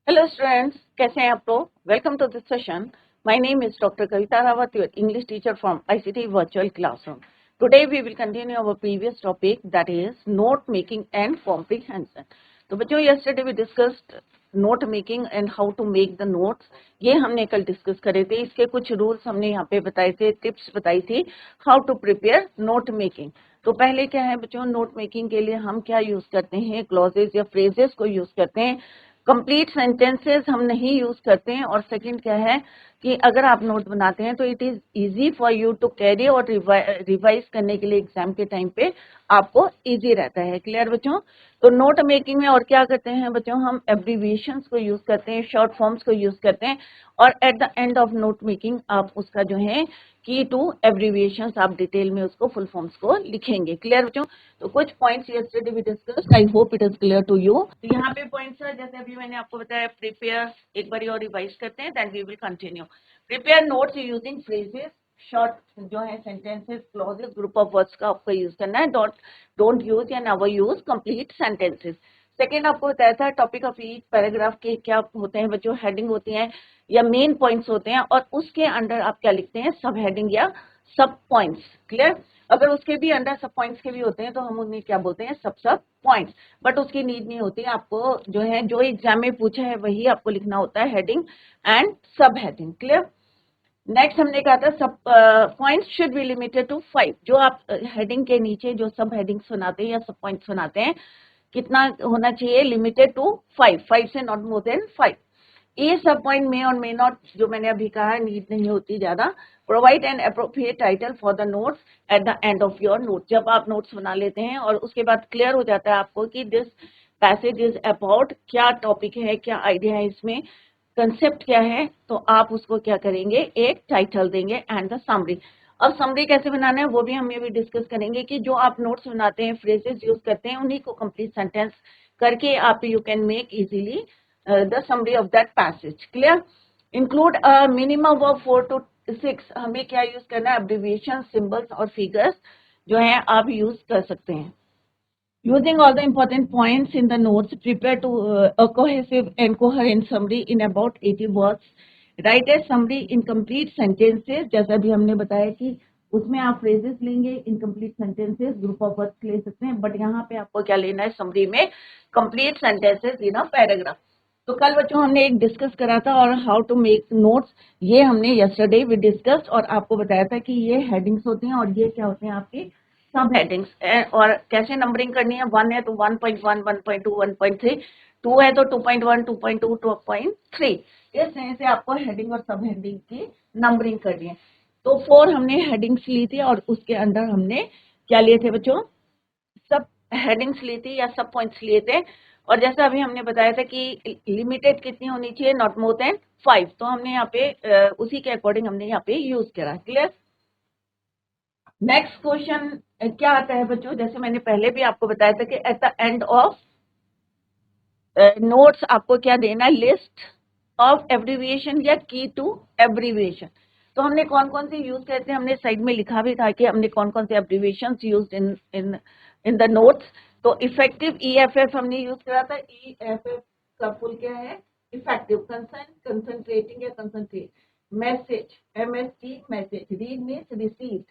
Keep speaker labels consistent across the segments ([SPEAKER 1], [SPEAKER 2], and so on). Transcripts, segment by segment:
[SPEAKER 1] Hello students, कैसे हैं आप लोग? Welcome to this session. My name is Dr. Kavita Rawat, your English teacher from ICT Virtual Classroom. Today we will continue our previous topic, that is note making and comprehension. तो बच्चों yesterday we discussed note making and how to make the notes. ये हमने कल discuss करे थे. इसके कुछ rules हमने यहाँ पे बताए थे, टिप्स बताई थी how to prepare note making. तो पहले क्या है बच्चों, नोट मेकिंग के लिए हम क्या यूज करते हैं, क्लॉजेस या फ्रेजेस को यूज करते हैं. कंप्लीट सेंटेंसेस हम नहीं यूज करते हैं. और सेकंड क्या है कि अगर आप नोट बनाते हैं तो it is easy for you to carry और रिवाइज करने के लिए एग्जाम के टाइम पे आपको इजी रहता है. क्लियर बच्चों? तो नोट मेकिंग में और क्या करते हैं बच्चों, हम एब्रीविएशंस को यूज करते हैं, शॉर्ट फॉर्म्स को यूज करते हैं, और eight the end of note making आप उसका जो है की टू एब्रीविएशंस आप डिटेल में उसको फुल फॉर्म्स को लिखेंगे. क्लियर बच्चों? तो कुछ points yesterday we discussed, I hope it is clear to you. तो यहाँ पे पॉइंट्स है, जैसे अभी मैंने आपको बताया, प्रिपेयर, एक बार और रिवाइज करते हैं, then we will continue. Prepare notes using phrases, short जो है sentences, clauses, group of words का आपको यूज करना है. डोंट यूज या never use complete sentences. Second आपको बताया था टॉपिक ऑफ ईच पैराग्राफ के क्या होते हैं बच्चों, हेडिंग होती हैं या मेन पॉइंट्स होते हैं, और उसके अंडर आप क्या लिखते हैं, सब हेडिंग या सब पॉइंट्स. क्लियर? अगर उसके भी अंडर सब पॉइंट्स के भी होते हैं तो हम उन्हें क्या बोलते हैं, सब पॉइंट्स. बट उसकी नीड नहीं होती है, आपको जो है जो एग्जाम में पूछा है वही आपको लिखना होता है, heading and sub heading. Clear? Next हमने कहा था सब points should be limited to 5. जो आप हेडिंग के नीचे जो सब हेडिंग्स बनाते हैं या सब पॉइंट्स बनाते हैं, कितना होना चाहिए, लिमिटेड टू 5 से नॉट मोर देन 5. ये सब पॉइंट में और मे नॉट, जो मैंने अभी कहा, नीड नहीं होती ज्यादा. Provide an appropriate title for the notes eight the end of your note. जब आप नोट्स बना लेते हैं और उसके बाद क्लियर हो जाता है आपको कि दिस पैसेज इज अबाउट, क्या टॉपिक है, क्या आइडिया है इसमें, कंसेप्ट क्या है, तो आप उसको क्या करेंगे, एक टाइटल देंगे एंड द समरी. अब समरी कैसे बनाना है वो भी हम ये भी डिस्कस करेंगे कि जो आप नोट्स बनाते हैं, फ्रेजेस यूज करते हैं, उन्हीं को कंप्लीट सेंटेंस करके आप you can make easily the summary of that passage. Clear? Include a minimum of 4 to 6. हमें क्या यूज करना है, abbreviations, symbols और figures जो है आप यूज कर सकते हैं. Using all the important points in the notes, prepare to a cohesive and coherent summary in about 80 words. Write a summary in complete sentences. जैसा भी हमने बताया कि उसमें आप phrases लेंगे, incomplete sentences, group of words ले सकते हैं, बट यहाँ पे आपको क्या लेना है, summary में complete sentences in a paragraph. तो कल बच्चों हमने एक डिस्कस करा था और हाउ टू मेक नोट्स, ये हमने यस्टरडे वी डिस्कस्ड, और आपको बताया था कि ये हेडिंग्स होती हैं और ये क्या होते हैं, आपकी सब हेडिंग्स. और कैसे नंबरिंग करनी है, 1 है तो 1.1, 1.2, 1.3, 2 है तो 2.1, 2.2, 2.3. इस तरह से आपको हेडिंग और सब हेडिंग की नंबरिंग करनी है. तो 4 हमने हेडिंग्स ली थी और उसके अंदर हमने क्या लिए थे बच्चों, सब हेडिंग्स ली थी या सब पॉइंट्स लिए थे. और जैसा अभी हमने बताया था कि लिमिटेड कितनी होनी चाहिए, नॉट मोर देन 5. तो हमने यहाँ पे उसी के अकॉर्डिंग हमने यहाँ पे यूज करा. क्लियर? नेक्स्ट क्वेश्चन क्या आता है बच्चों, जैसे मैंने पहले भी आपको बताया था कि eight the end of notes आपको क्या देना, लिस्ट ऑफ एब्रीविएशन या की टू एब्रीविएशन. तो हमने कौन कौन से यूज करते हैं, हमने साइड में लिखा भी था कि हमने कौन कौन से abbreviation use in in in the notes. तो इफेक्टिव EFF हमने यूज करा था. EFF का फुल क्या है, इफेक्टिव, कंसंट्रेटिंग या concentrate. Message, MST message. Read means received.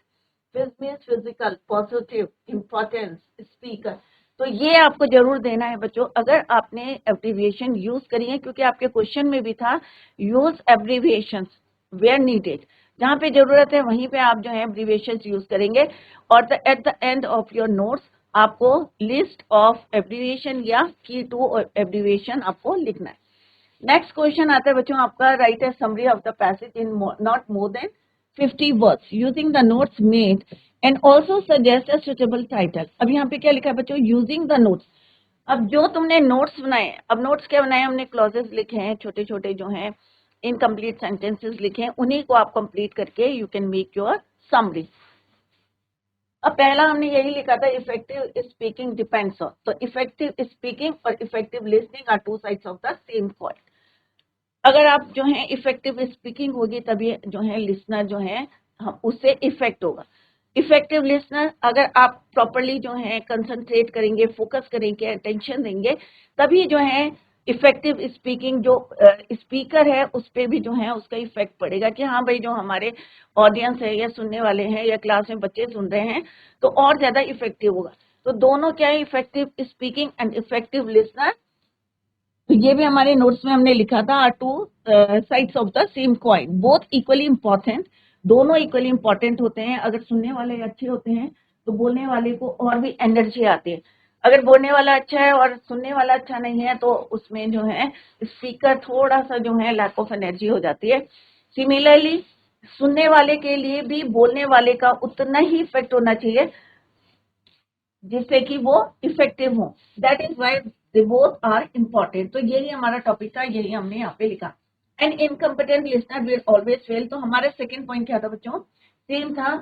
[SPEAKER 1] Phys means physical, positive, importance, speaker. तो ये आपको जरूर देना है बच्चों, अगर आपने एब्रीविएशन यूज करी है, क्योंकि आपके क्वेश्चन में भी था यूज एब्रीविएशन वेयर नीडेड. जहां पे जरूरत है वहीं पे आप जो है एब्रीविएशन यूज करेंगे. और eight the end of your notes आपको लिस्ट ऑफ एब्रीविएशन या की टू एब्रीविएशन आपको लिखना है. नेक्स्ट क्वेश्चन आता है बच्चों आपका, right a summary of the passage in not more than 50 words using the notes made and also suggest a suitable title. अब यहाँ पे क्या लिखा है बच्चों, using the notes. अब जो तुमने नोट्स बनाए, अब नोट्स क्या बनाए, हमने क्लॉजेस लिखे हैं, छोटे छोटे जो हैं इनकम्प्लीट सेंटेंसेस लिखे हैं, उन्हीं को आप कंप्लीट करके you can make your summary. अब पहला हमने यही लिखा था, इफेक्टिव स्पीकिंग डिपेंड्स ऑन. तो इफेक्टिव स्पीकिंग और effective listening are two sides of the same coin. अगर आप जो है इफेक्टिव स्पीकिंग होगी तभी जो है लिसनर जो है उससे इफेक्ट होगा. इफेक्टिव लिसनर, अगर आप प्रॉपरली जो है कंसंट्रेट करेंगे, फोकस करेंगे, अटेंशन देंगे, तभी जो है इफेक्टिव स्पीकिंग, जो स्पीकर है उस पर भी जो है उसका इफेक्ट पड़ेगा कि हाँ भाई जो हमारे ऑडियंस है या सुनने वाले हैं या क्लास में बच्चे सुन रहे हैं तो और ज्यादा इफेक्टिव होगा। तो दोनों क्या है, effective speaking and effective listener. तो ये भी हमारे नोट्स में हमने लिखा था, are two sides of the same coin, both equally important. दोनों इक्वली इंपॉर्टेंट होते हैं। अगर सुनने वाले अच्छे होते हैं तो बोलने वाले को और भी एनर्जी आती है। अगर बोलने वाला अच्छा है और सुनने वाला अच्छा नहीं है तो उसमें जो है स्पीकर थोड़ा सा जो है लैक ऑफ एनर्जी हो जाती है। सिमिलरली सुनने वाले के लिए भी बोलने वाले का उतना ही इफेक्ट होना चाहिए जिससे कि वो इफेक्टिव हो। That is why they both are important. तो यही हमारा टॉपिक था, यही हमने यहाँ पे लिखा। And incompetent listener will always fail. तो हमारा सेकंड पॉइंट क्या था बच्चों, सेम था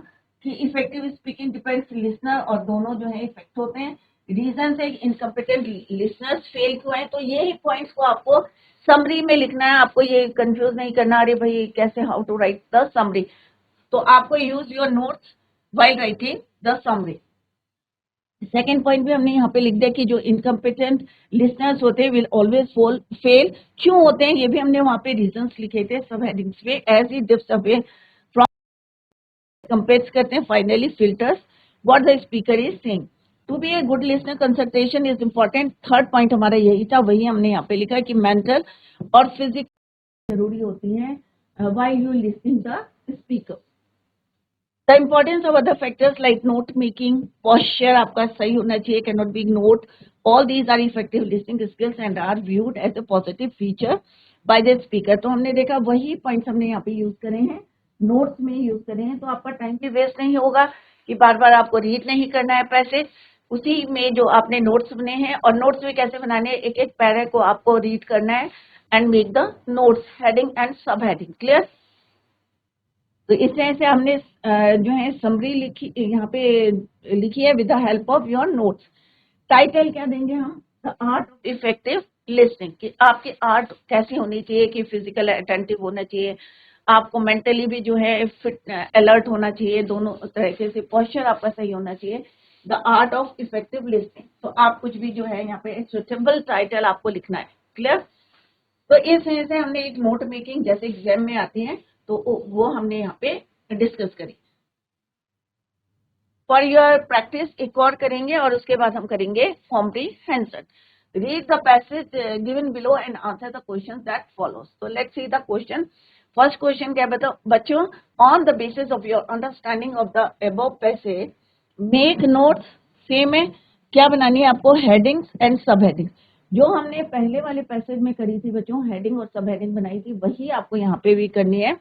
[SPEAKER 1] कि इफेक्टिव स्पीकिंग डिपेंड्स लिसनर, और दोनों जो है इफेक्ट होते हैं। रीजन से इनकम्पिटेंट लिसनर्स फेल क्यों है, तो यही पॉइंट्स को आपको समरी में लिखना है। आपको ये कंफ्यूज नहीं करना, अरे भाई कैसे, how to write the summary. तो आपको use your notes while writing the summary. Second point भी हमने यहाँ पे लिख दिया कि जो इनकम्पिटेंट लिसनर्स होते हैं विल ऑलवेज फेल। क्यों होते हैं ये भी हमने वहां पे रीजंस लिखे थे सब हेडिंग्स पे। As he dips away from compares करते हैं, finally filters what the speaker is saying. To be a good listener concentration is important. Third point हमारा यही था, वही हमने यहाँ पे लिखा कि मेंटल और फिजिकल जरूरी होती है while you listening the speaker. The importance of other factors like note making, posture आपका सही होना चाहिए, cannot be ignored. All these are effective listening skills and are viewed as a positive feature by the speaker. तो हमने देखा वही points हमने यहाँ पे यूज करे हैं, नोट्स में यूज करे हैं। तो आपका टाइम भी वेस्ट नहीं होगा कि बार बार आपको रीड नहीं करना है पैसेज, उसी में जो आपने नोट्स बने हैं। और नोट्स भी कैसे बनाने हैं, एक एक पैरा को आपको रीड करना है and make the notes heading and sub heading. Clear. तो इस तरह से हमने जो है समरी लिखी यहाँ पे लिखी है with the help of your notes. Title क्या देंगे हम, the art of effective listening, कि आपकी आर्ट कैसी होनी चाहिए, कि फिजिकल अटेंटिव होना चाहिए, आपको मेंटली भी जो है फिट अलर्ट होना चाहिए, दोनों तरीके से पोस्चर आपका सही होना चाहिए। The art of effective listening. तो आप कुछ भी जो है यहाँ पे सुटेबल टाइटल आपको लिखना है। क्लियर। तो इस तरह से हमने एक नोट मेकिंग जैसे एग्जाम में आती है तो वो हमने यहाँ पे डिस्कस करी। फॉर योर प्रैक्टिस एक और करेंगे और उसके बाद हम करेंगे comprehension. Read the passage given below and answer the questions that follows. तो let's see the question. First question क्या बताओ बच्चों, on the basis of your understanding of the above passage make notes. Same है, क्या बनानी है आपको, headings and सब हेडिंग्स। जो हमने पहले वाले पैसेज में करी थी बच्चों, हेडिंग और सब हेडिंग बनाई थी, वही आपको यहाँ पे भी करनी है।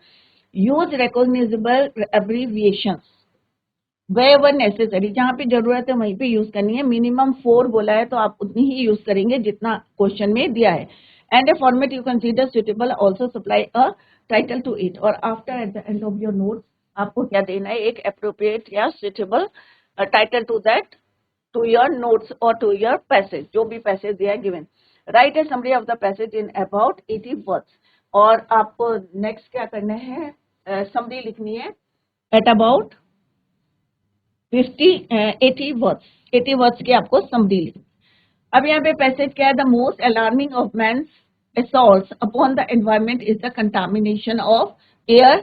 [SPEAKER 1] Use recognisable abbreviations where necessary, जहां पे जरूरत है वहीं पे यूज करनी है। मिनिमम 4 बोला है तो आप उतनी ही यूज करेंगे जितना क्वेश्चन में दिया है। And a format you consider suitable also supply a title to it. और after at the end of your note आपको क्या देना है, एक अप्रोप्रिएट या suitable title to that, to your notes और टू योर पैसेज, जो भी पैसेज दिया है given. Write a summary of the passage in about 80 words. और आपको नेक्स्ट क्या करना है, समरी लिखनी है एट अबाउट 80 वर्ड्स। 80 वर्ड्स की आपको समरी लिखनी। अब यहाँ पे पैसेज क्या है, the most alarming of man assaults upon the environment is the contamination of air,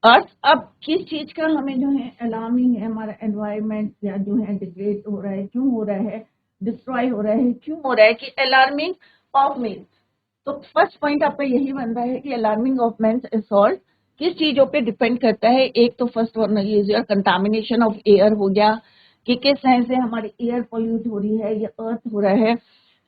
[SPEAKER 1] earth। अब किस चीज का हमें जो है अलार्मिंग है, हमारा एनवायरमेंट या जो है डिग्रेड हो रहा है, क्यों हो रहा है, डिस्ट्रॉय हो रहा है, क्यों हो रहा है, कि अलार्मिंग ऑफ मैन। तो फर्स्ट पॉइंट आपका यही बन रहा है कि अलार्मिंग ऑफ मैन्स असॉल्ट किस चीजों पे डिपेंड करता है। एक तो first one is your contamination of air हो गया, कि किस तरह से हमारी एयर पॉल्यूट हो रही है, या अर्थ हो रहा है,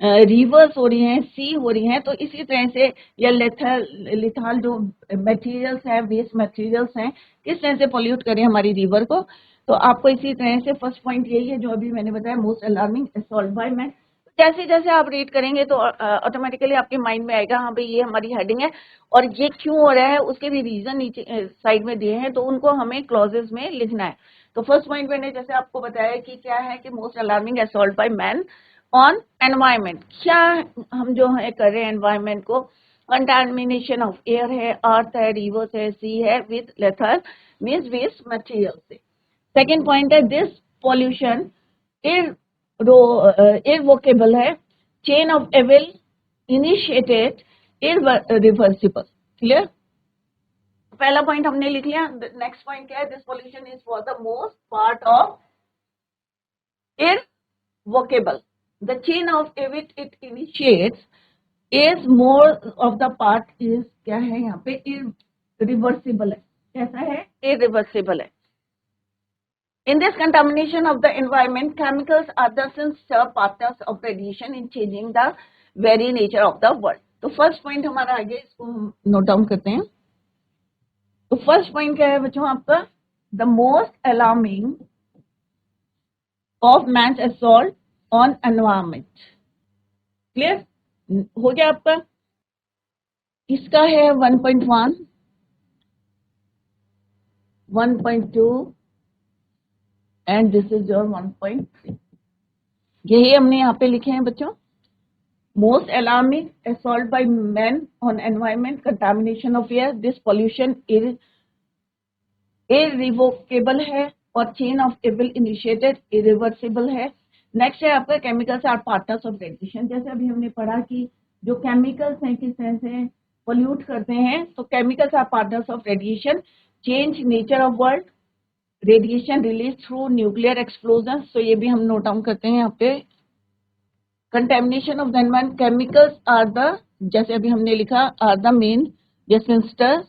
[SPEAKER 1] रिवर्स हो रही हैं, सी हो रही हैं। तो इसी तरह से या लिथाल जो मटेरियल्स हैं, वेस्ट मटेरियल्स हैं, किस तरह से पॉल्यूट करें हमारी रिवर को। तो आपको इसी तरह से फर्स्ट पॉइंट यही है जो अभी मैंने बताया, most alarming assault by man. जैसे जैसे आप रीड करेंगे तो ऑटोमेटिकली आपके माइंड में आएगा, हाँ भाई ये हमारी हेडिंग है और ये क्यों हो रहा है, उसके भी रीजन नीचे साइड में दिए हैं, तो उनको हमें क्लॉजेस में लिखना है। तो फर्स्ट पॉइंट मैंने जैसे आपको बताया कि क्या है, कि most alarming assault by man on environment. क्या हम जो है कर रहे हैं एनवायरमेंट को, कंटामिनेशन ऑफ एयर है, अर्थ है, रिवर्स है, सी है, with lethal means waste material से। सेकेंड पॉइंट है दिस पॉल्यूशन इरवोकेबल है, chain of evil initiated irreversible. Clear? पहला पॉइंट हमने लिख लिया। नेक्स्ट पॉइंट क्या है? This pollution is for the most part of irrevocable. The chain of which it initiates is more of the part is क्या है यहाँ पे? irreversible है। कैसा है? irreversible है। In this contamination of the environment, chemicals are the sincere partners of radiation in changing the very nature of the world. तो first point हमारा आगे, इसको हम नोट डाउन करते हैं। तो फर्स्ट पॉइंट क्या है बच्चों आपका? The most alarming of man's assault on environment. Clear हो गया आपका? इसका है 1.1, 1.2 एंड दिस इज योर 1.3। यही हमने यहाँ पे लिखे हैं बच्चों। Most alarming assault by man on environment, contamination of air, this pollution irrevocable है और chain of evil initiated irreversible है। नेक्स्ट है आपका chemicals are partners of radiation. जैसे अभी हमने पढ़ा कि जो केमिकल्स हैं किस तरह से पोल्यूट करते हैं, तो chemicals are partners of radiation, change nature of world, radiation release through nuclear explosion. तो ये भी हम नोट डाउन करते हैं यहाँ पे। Contamination of the environment, chemicals are the, जैसे अभी हमने लिखा, are the main dispensers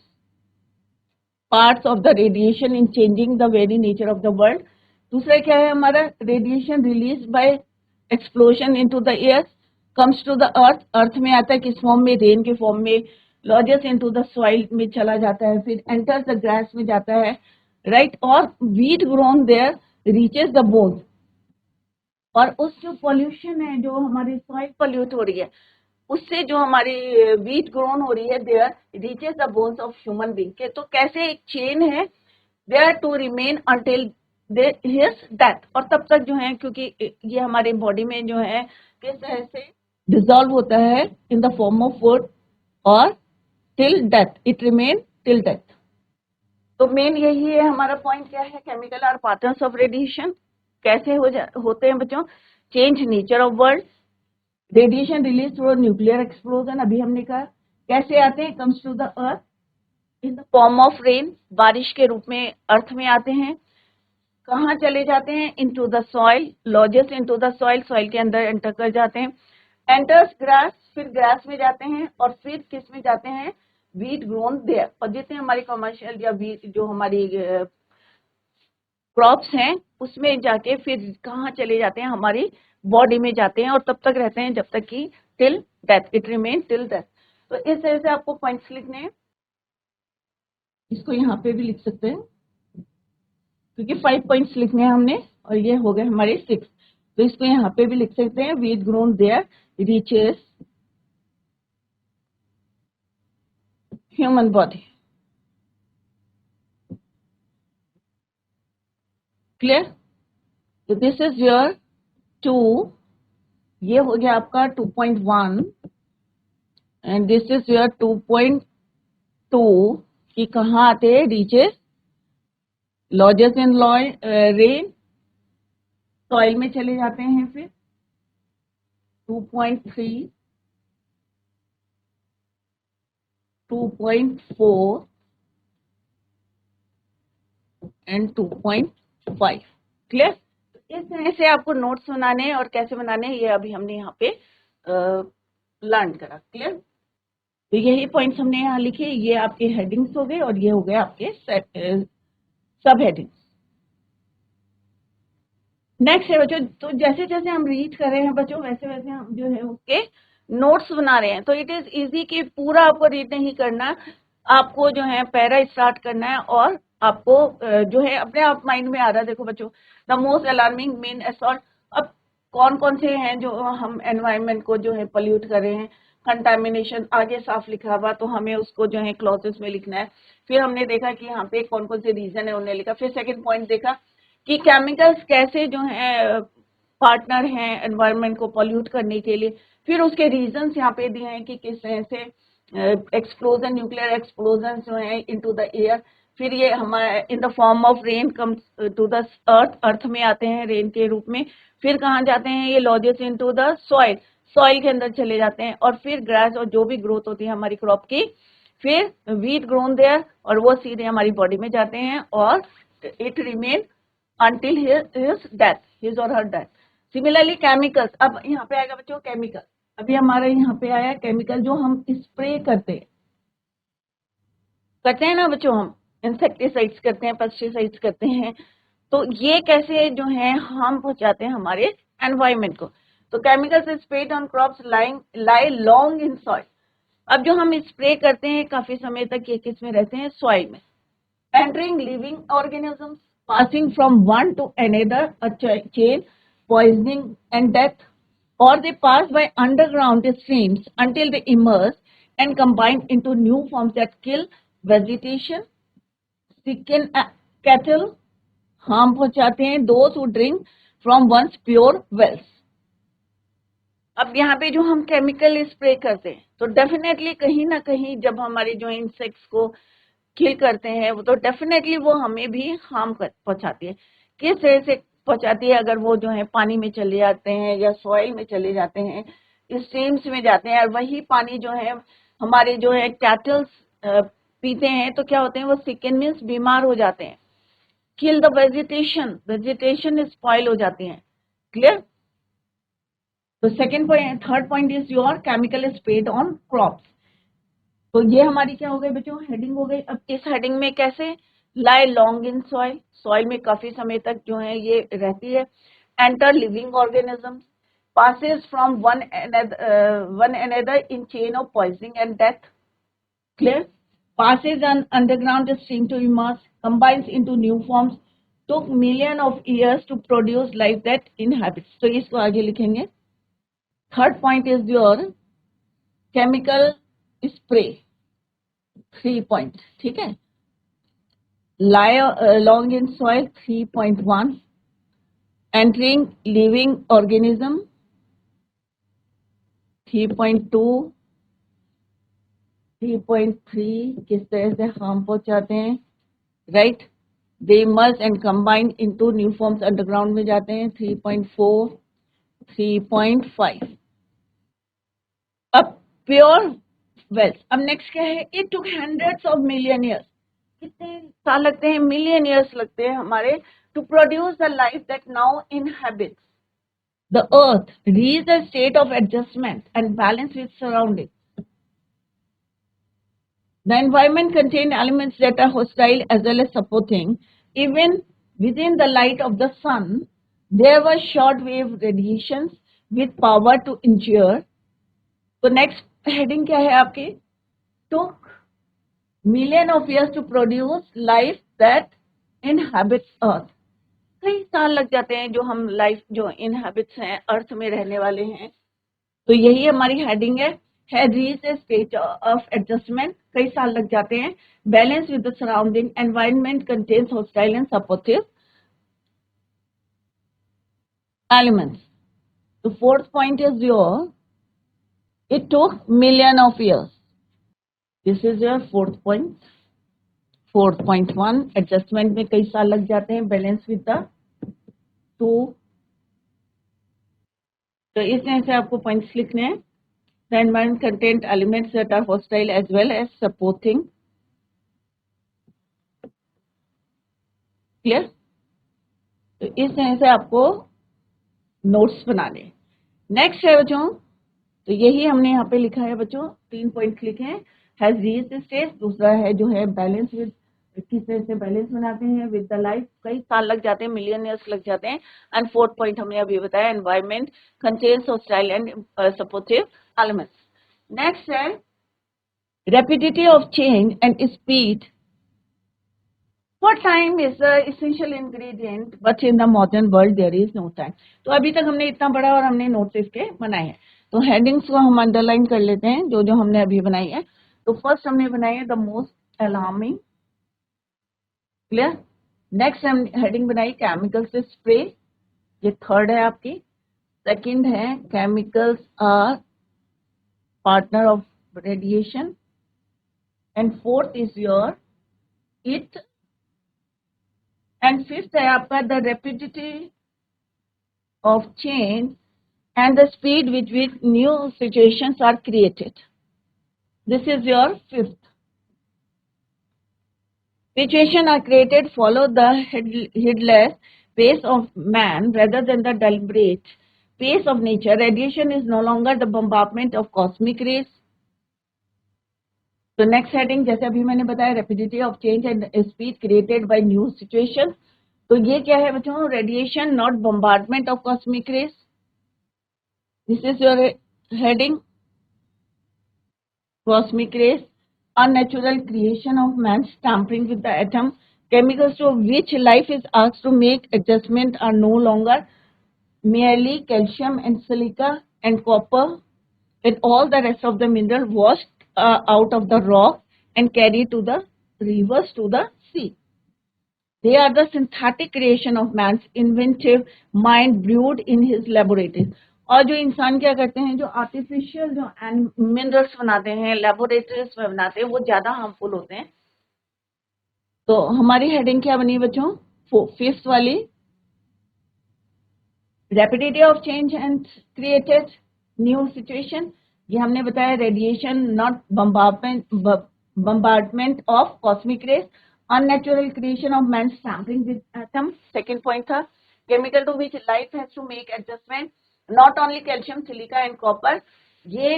[SPEAKER 1] parts of the radiation in changing the very nature of the world. दूसरा क्या है हमारा? radiation released by explosion into the air comes to the earth, अर्थ में आता है किस फॉर्म में? रेन के फॉर्म में। lodges into the soil में चला जाता है, फिर enters the grass में जाता है, राइट? और wheat grown there reaches the bones। और उस जो पॉल्यूशन है, जो हमारी सॉइल पॉल्यूट हो रही है, उससे जो हमारी वीट ग्रोन हो रही है, there reaches the bones of human being के। तो कैसे एक चेन है, there to remain until his death. और तब तक जो है, क्योंकि ये हमारे बॉडी में जो है किस तरह से डिसॉल्व होता है in the form of food, और till death it remain till death. तो मेन यही है हमारा पॉइंट। क्या है? Chemical are partners of radiation. कैसे होते हैं बच्चों? Change nature of world, radiation release through nuclear explosion. अभी हमने कहा कैसे आते हैं? Comes to the earth in the form of rain, बारिश के रूप में अर्थ में आते हैं। कहाँ चले जाते हैं? Into the soil, lodges into the soil, soil के अंदर एंटर कर जाते हैं। एंटर्स ग्रास, फिर ग्रास में जाते हैं, और फिर किस में जाते हैं? Wheat grown there. और जितने हमारी कमर्शियल या वीट जो हमारी क्रॉप्स हैं, उसमें जाके फिर कहाँ चले जाते हैं? हमारी बॉडी में जाते हैं, और तब तक रहते हैं जब तक कि till death, it remain till death. तो इस तरह से आपको पॉइंट्स लिखने हैं। इसको यहाँ पे भी लिख सकते हैं, क्योंकि 5 पॉइंट्स लिखने हैं हमने, और ये हो गए हमारे 6। तो इसको यहाँ पे भी लिख सकते हैं, wheat grown there reaches human body. Clear? तो दिस इज योर 2, ये हो गया आपका 2.1, एंड दिस इज योर 2.2 कि कहाँ आते हैं? रीचेस, लॉजेस इन रेन, सॉइल में चले जाते हैं। फिर 2.3, 2.4 एंड 2.5। क्लियर? इस तरह से आपको नोट्स बनाने हैं, और कैसे बनाने हैं ये अभी हमने यहाँ पे लर्न करा। क्लियर? तो यही पॉइंट्स हमने यहाँ लिखे। ये आपके हेडिंग्स हो गए, और ये हो गए आपके सब हेडिंग्स। नेक्स्ट है बच्चों, तो जैसे जैसे हम रीड कर रहे हैं बच्चों, वैसे वैसे हम जो है उसके नोट्स बना रहे हैं। तो इट इज इजी कि पूरा आपको रीड नहीं करना, आपको जो है पैरा स्टार्ट करना है, और आपको जो है अपने आप माइंड में आ रहा है। देखो बच्चों, the most alarming main assault. अब कौन कौन से हैं जो हम एनवायरनमेंट को जो है पोल्यूट कर रहे हैं? कंटामिनेशन आगे साफ लिखा हुआ, तो हमें उसको जो है क्लॉजेस में लिखना है। फिर हमने देखा कि यहाँ पे कौन कौन से रीजन है, उन्होंने लिखा। फिर सेकेंड पॉइंट देखा कि केमिकल्स कैसे जो है पार्टनर हैं एनवायरनमेंट को पोल्यूट करने के लिए। फिर उसके रीजंस यहाँ पे दिए हैं कि किस तरह से एक्सप्लोजन, न्यूक्लियर एक्सप्लोजन जो है इनटू द एयर, फिर ये हमारे in the form of rain comes to the earth, earth में आते हैं रेन के रूप में। फिर कहाँ जाते हैं? ये lodges into the soil, soil के अंदर चले जाते हैं और फिर ग्रास और जो भी ग्रोथ होती है हमारी क्रॉप की, फिर वीट ग्रोन देयर और वो सीधे हमारी बॉडी में जाते हैं और it remain until his or her death. Similarly chemicals, अब यहाँ पे आएगा बच्चों केमिकल, अभी हमारे यहाँ पे आया केमिकल जो हम स्प्रे करते हैं ना बच्चों, हम इंसेक्टिसाइड्स करते हैं, पेस्टिसाइड्स करते हैं, तो ये कैसे जो है हम पहुंचाते हैं हमारे एनवायरमेंट को। तो chemicals spread on crops lie long in soil. अब जो हम स्प्रे करते हैं काफी समय तक ये किस में रहते हैं, सॉइल में। Entering living organisms, passing from one to another, a chain, poisoning and death, or they pass by underground streams until they emerge and combine into new forms that kill vegetation, sicken cattle, harm पहुंचाते हैं those who drink from once pure wells. अब यहाँ पे जो हम chemical spray करते हैं तो डेफिनेटली कहीं ना कहीं जब हमारे जो इंसेक्ट्स को किल करते हैं वो तो डेफिनेटली वो हमें भी हार्म पहुंचाती है। किस तरह से पहुंचाती है, अगर वो जो है पानी में चले जाते हैं या सॉइल में चले जाते हैं, स्ट्रीम्स में जाते हैं और वही पानी जो है हमारे जो है कैटल्स पीते हैं तो क्या होते हैं, वो सिकन मीन्स बीमार हो जाते हैं। किल द वेजिटेशन स्पॉइल हो जाती है। क्लियर। तो second point, third point is your chemical spread on crops. तो ये हमारी क्या हो गई बच्चों, हेडिंग हो गई। अब इस हेडिंग में कैसे, लाई लॉन्ग इन सॉइल, सॉइल में काफी समय तक जो है ये रहती है। Enter living organism, passes from one another in chain of poisoning and death. Clear. Passes an underground stream to emerge, combines into new forms, took million of years to produce life that inhabits. तो इसको आगे लिखेंगे। Third point is your chemical spray, 3 point, ठीक है। lie long in soil, 3.1. entering living organism, 3.2. 3.3 किस तरह से harm पहुंचाते हैं, right. They merge and combine into new forms, underground में जाते हैं, 3.4. 3.5 अब प्योर वेल्थ। अब नेक्स्ट क्या है, it took hundreds of million years, कितने साल लगते हैं, मिलियन ईयर्स लगते हैं हमारे, to produce the life that now inhabits the earth, reach a state of adjustment and balance with surrounding. The environment contained elements that are hostile as well as supporting. Even within the light of the sun, there were short-wave radiations with power to injure. तो next heading क्या है आपकी, took million of years to produce life that inhabits earth. कई साल लग जाते हैं जो हम लाइफ जो इनहेबिट्स हैं, अर्थ में रहने वाले हैं। तो यही हमारी हेडिंग है, had reached a state of adjustment, कई साल लग जाते हैं। Balance with the surrounding environment contains hostile and supportive elements. The fourth point is your, it took million of years. This is your fourth point. 4.1 adjustment में कई साल लग जाते हैं, balance with the two. तो इस तरह से आपको पॉइंट्स लिखने हैं। The environment contained elements that are hostile as well as supporting. Clear? तो इस तरह से आपको नोट्स बनाने। नेक्स्ट है बच्चों, तो यही हमने यहाँ पे लिखा है बच्चों, 3 पॉइंट लिखे हैं। हैज रीच्ड स्टेज, दूसरा है जो है बैलेंस विद, किस तरह से बैलेंस बनाते हैं विद द लाइफ, कई साल लग जाते हैं, मिलियन ईयर्स लग जाते हैं। एंड फोर्थ पॉइंट हमने अभी बताया, environment contains hostile and supportive elements. Next है rapidity of change and speed. For time is the essential ingredient, but in the modern world there is no time. तो अभी तक हमने इतना बड़ा और हमने नोट्स इसके बनाए हैं। तो हेडिंग्स को हम अंडरलाइन कर लेते हैं जो जो हमने अभी बनाई है। तो फर्स्ट हमने बनाई है the most alarming. Clear. Next हम हेडिंग बनाई केमिकल्स स्प्रे, ये थर्ड है आपकी। सेकंड है chemicals are partner of radiation. And fourth is your it. And fifth है आपका the rapidity of change and the speed with which new situations are created. This is your fifth. Situations are created follow the heedless pace of man rather than the deliberate pace of nature. Radiation is no longer the bombardment of cosmic rays. तो next heading जैसे अभी मैंने बताया rapidity of change and speed created by new situation. तो ये क्या है बच्चों? Radiation not bombardment of cosmic rays. This is your heading. Cosmic rays, unnatural creation of man's tampering with the atom, chemicals to which life is asked to make adjustment are no longer merely calcium and silica and copper and all the rest of the mineral washed out of the rock and carried to the rivers to the sea. They are the synthetic creation of man's inventive mind brewed in his laboratories. और जो इंसान क्या करते हैं, जो artificial जो minerals बनाते हैं लेबोरेटरीज में बनाते हैं, वो ज्यादा हार्मफुल होते हैं. तो हमारी हेडिंग क्या बनी बच्चों? फिफ्थ वाली, rapidity of change and created new situation. ये हमने बताया radiation not bombardment of cosmic rays, unnatural creation of man's tampering with atom. Second point था chemical to which life has to make adjustment, not only calcium, silica and copper. ये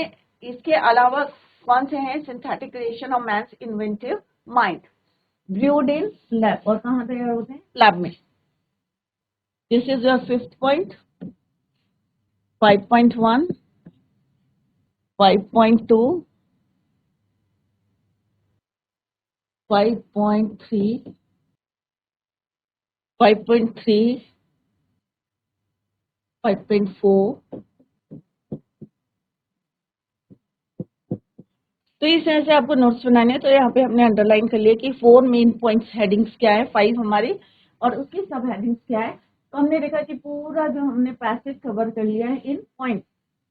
[SPEAKER 1] इसके अलावा कौन से हैं? synthetic creation of man's inventive mind brewed in lab. और कहाँ तैयार होते हैं? लैब में. This is your fifth point. 5.1, 5.2, 5.3, 5.3, 5.4. तो इस तरह से आपको नोट्स बनाने हैं. तो यहाँ पे हमने अंडरलाइन कर लिया कि 4 मेन पॉइंट्स हेडिंग्स क्या है, 5 हमारी, और उसकी सब हेडिंग्स क्या है. तो हमने देखा कि पूरा जो हमने पैसेज कवर कर लिया है इन पॉइंट,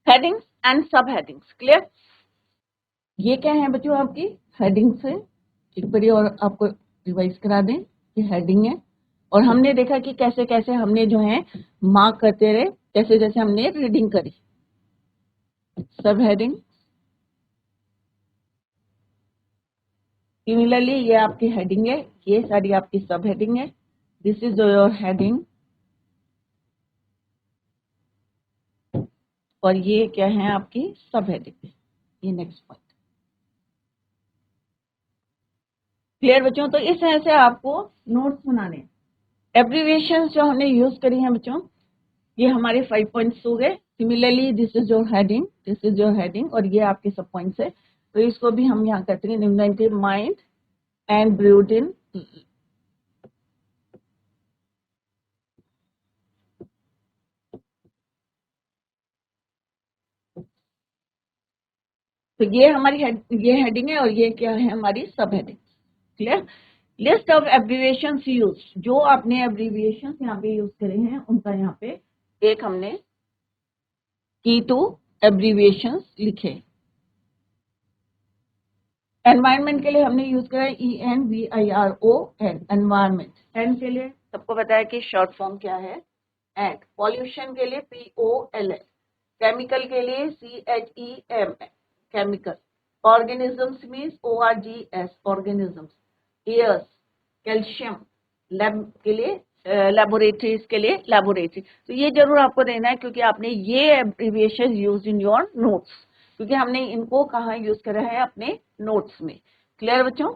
[SPEAKER 1] हेडिंग्स एंड सब हेडिंग्स. क्लियर? ये क्या है बच्चों? आपकी हेडिंग्स है. एक बार और आपको रिवाइज करा दें कि हेडिंग है, और हमने देखा कि कैसे कैसे हमने जो है मार्क करते रहे जैसे जैसे हमने रीडिंग करी. सब हेडिंग. सिमिलरली ये आपकी हेडिंग है, ये सारी आपकी सब हेडिंग है. दिस इज योर हेडिंग, और ये क्या है आपकी सब हेडिंग. ये नेक्स्ट पॉइंट. क्लियर बच्चों? तो इस तरह से आपको नोट्स बनाने. एब्रीविएशन जो हमने यूज करी है बच्चों, ये हमारे 5 पॉइंट्स हो गए. Similarly this is your heading, this is your heading, और ये आपके सब पॉइंट्स है. तो इसको भी हम यहाँ करते हैं इन्वेंटिव माइंड एंड ब्रूड इन. तो ये हमारी ये हेडिंग है, और ये क्या है? हमारी सब heading. Clear? List of abbreviations use. जो आपने एब्रीविएशंस यहाँ पे यूज करे हैं उनका यहाँ पे एक हमने की टू एब्रीविएशंस लिखे. एनवायरमेंट के लिए हमने यूज करा ENVIRON, एनवायरमेंट. एन के लिए सबको पता है कि शॉर्ट फॉर्म क्या है? एंड. पॉल्यूशन के लिए POLS. केमिकल के लिए CHEM, chemical. Organisms means ORGS, organisms. Airs, calcium. Lab के लिए लेबोरेटरीज के लिए लेबोरेटरी. तो ये जरूर आपको देना है, क्योंकि आपने ये abbreviation use in your notes, क्योंकि हमने इनको कहाँ यूज करा है? अपने नोट्स में. क्लियर बच्चों?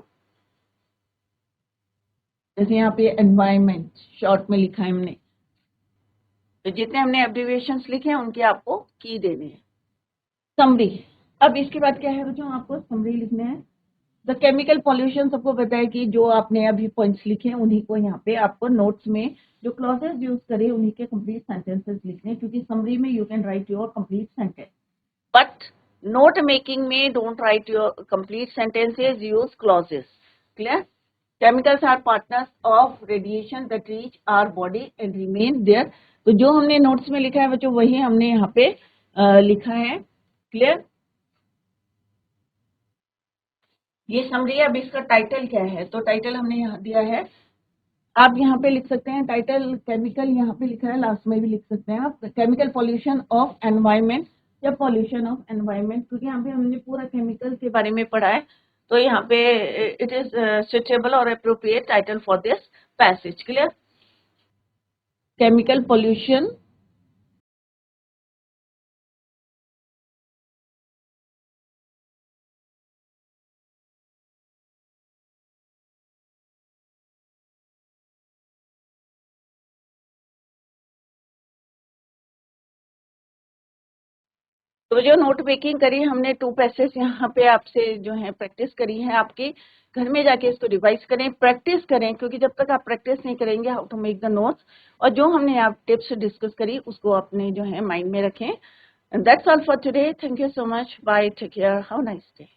[SPEAKER 1] जैसे यहाँ पे एनवायरमेंट शॉर्ट में लिखा है हमने, तो जितने हमने एब्रिविएशंस लिखे हैं उनके आपको की देने हैं. समरी. अब इसके बाद क्या है बच्चों? आपको समरी लिखना है. द केमिकल पॉल्यूशन सबको पता है कि जो आपने अभी पॉइंट्स लिखे हैं उन्हीं को यहाँ पे आपको नोट्स में जो क्लॉजेस यूज करे उन्हीं के कंप्लीट सेंटेंसेस लिखने, क्योंकि समरी में you can write your complete sentence, but note making में don't write your complete sentences, use clauses. Clear? Chemicals are partners of radiation that reach our body and remain there. तो जो हमने notes में लिखा है बच्चों वही हमने यहाँ पे लिखा है. क्लियर? ये समरी. अब इसका टाइटल क्या है? तो टाइटल हमने यहाँ दिया है आप यहाँ पे लिख सकते हैं टाइटल केमिकल, यहाँ पे लिखा है, लास्ट में भी लिख सकते हैं आप, केमिकल पॉल्यूशन ऑफ एनवायरमेंट या पॉल्यूशन ऑफ एनवायरमेंट, क्योंकि यहाँ पे हमने पूरा केमिकल के बारे में पढ़ा है, तो यहाँ पे इट इज सुटेबल और appropriate title for this passage. Clear? Chemical pollution तो जो नोट मेकिंग करी हमने, 2 पैसेज यहाँ पे आपसे जो है प्रैक्टिस करी है, आपके घर में जाके इसको रिवाइज करें, प्रैक्टिस करें, क्योंकि जब तक आप प्रैक्टिस नहीं करेंगे how to make the notes, और जो हमने आप टिप्स डिस्कस करी उसको अपने जो है माइंड में रखें। That's all for today. Thank you so much. Bye. Take care. Have a nice day.